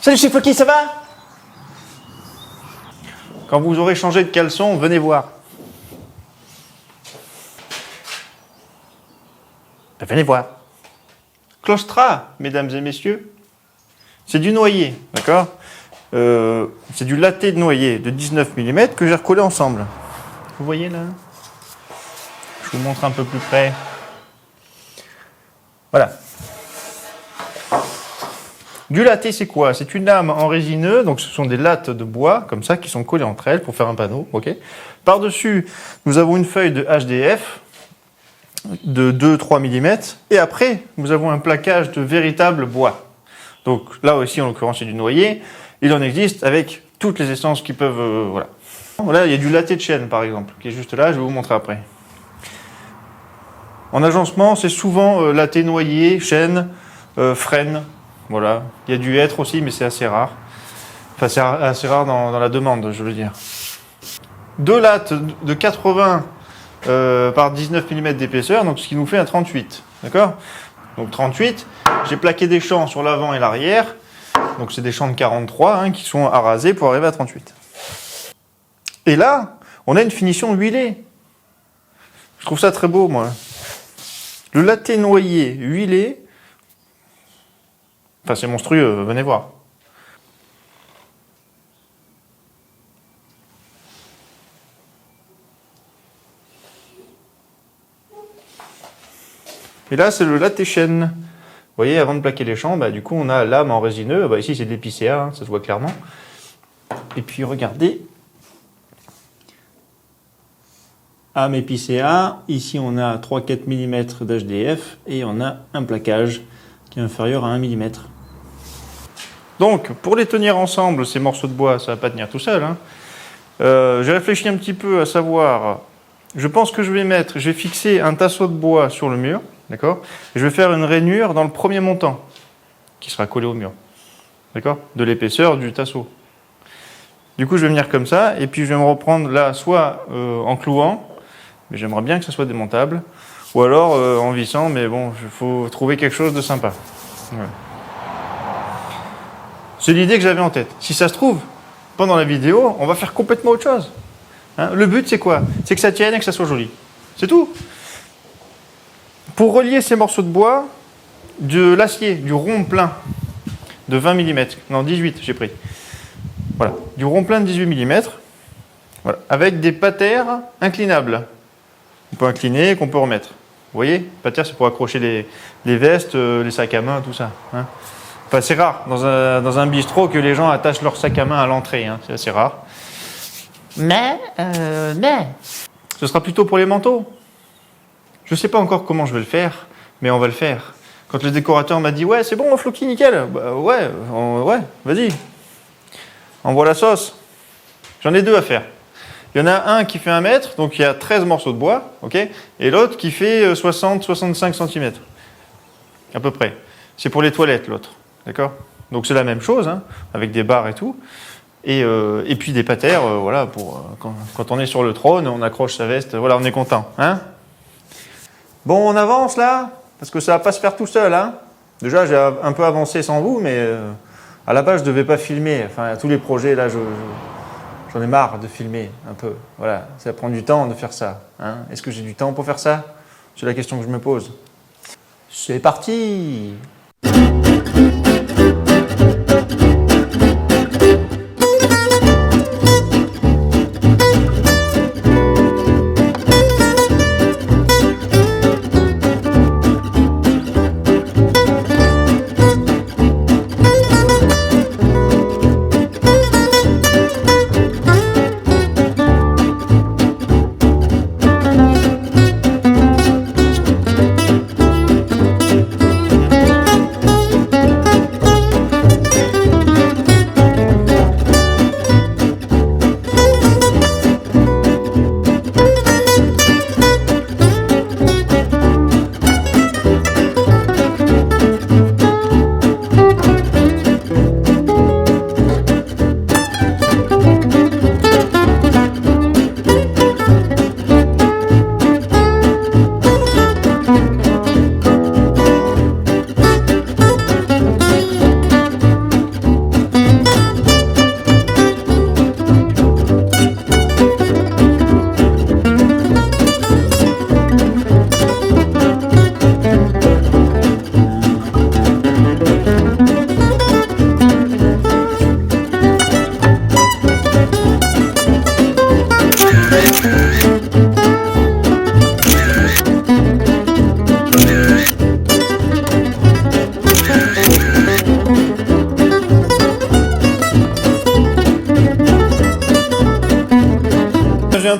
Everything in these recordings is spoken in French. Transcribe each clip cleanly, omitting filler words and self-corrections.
Salut chez Floki, ça va? Quand vous aurez changé de caleçon, venez voir. Ben, venez voir. Claustra, mesdames et messieurs, c'est du noyer, d'accord? C'est du latte de noyer de 19 mm que j'ai recollé ensemble. Vous voyez là? Je vous montre un peu plus près. Voilà. Du latte, c'est quoi? C'est une lame en résineux, donc ce sont des lattes de bois, comme ça, qui sont collées entre elles pour faire un panneau. Okay. Par-dessus, nous avons une feuille de HDF de 2-3 mm, et après, nous avons un plaquage de véritable bois. Donc là aussi, en l'occurrence, c'est du noyer. Il en existe avec toutes les essences qui peuvent... voilà. Voilà, il y a du latte de chêne, par exemple, qui est juste là, je vais vous montrer après. En agencement, c'est souvent latte noyer, chêne, frêne. Voilà. Il y a du hêtre aussi, mais c'est assez rare. Enfin, c'est assez rare dans la demande, je veux dire. Deux lattes de 80 par 19 mm d'épaisseur, donc ce qui nous fait un 38. D'accord? Donc 38, j'ai plaqué des champs sur l'avant et l'arrière. Donc c'est des champs de 43 hein, qui sont à raser pour arriver à 38. Et là, on a une finition huilée. Je trouve ça très beau, moi. Le latte noyer huilé. Enfin, c'est monstrueux, venez voir. Et là, c'est le latte chêne. Vous voyez, avant de plaquer les champs, bah, du coup, on a l'âme en résineux. Bah, ici, c'est de l'épicéa, hein, ça se voit clairement. Et puis, regardez. Âme épicéa. Ici, on a 3-4 mm d'HDF. Et on a un plaquage qui est inférieur à 1 mm. Donc, pour les tenir ensemble, ces morceaux de bois, ça ne va pas tenir tout seul. Hein. J'ai réfléchi un petit peu à savoir, je pense que je vais fixer un tasseau de bois sur le mur, d'accord? Et je vais faire une rainure dans le premier montant, qui sera collé au mur, d'accord? De l'épaisseur du tasseau. Du coup, je vais venir comme ça, et puis je vais me reprendre là, soit en clouant, mais j'aimerais bien que ça soit démontable, ou alors en vissant, mais bon, il faut trouver quelque chose de sympa. Voilà. C'est l'idée que j'avais en tête. Si ça se trouve, pendant la vidéo, on va faire complètement autre chose. Hein, le but, c'est quoi? C'est que ça tienne et que ça soit joli. C'est tout. Pour relier ces morceaux de bois, de l'acier, du rond plein de 20 mm, non 18 j'ai pris. Voilà, du rond plein de 18 mm, voilà, avec des patères inclinables. On peut incliner, qu'on peut remettre. Vous voyez? Patères, c'est pour accrocher les vestes, les sacs à main, tout ça. Hein. Enfin, c'est rare dans un bistrot que les gens attachent leur sac à main à l'entrée. Hein. C'est assez rare. Mais, ce sera plutôt pour les manteaux. Je ne sais pas encore comment je vais le faire, mais on va le faire. Quand le décorateur m'a dit « Ouais, c'est bon, Floki, nickel. » Bah, ouais, vas-y. Envoie la sauce. J'en ai deux à faire. Il y en a un qui fait 1 mètre, donc il y a 13 morceaux de bois, ok, et l'autre qui fait 60-65 cm. À peu près. C'est pour les toilettes, l'autre. D'accord? Donc c'est la même chose, hein, avec des barres et tout. Et puis des patères, voilà, pour quand on est sur le trône, on accroche sa veste, voilà, on est content. Hein? Bon, on avance là, parce que ça va pas se faire tout seul. Hein? Déjà, j'ai un peu avancé sans vous, mais à la base, je devais pas filmer. Enfin, tous les projets, là, j'en ai marre de filmer un peu. Voilà, ça prend du temps de faire ça. Hein? Est-ce que j'ai du temps pour faire ça? C'est la question que je me pose. C'est parti!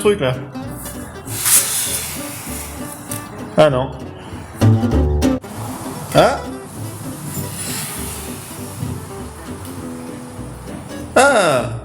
truc là. Ah non. Ah. Ah.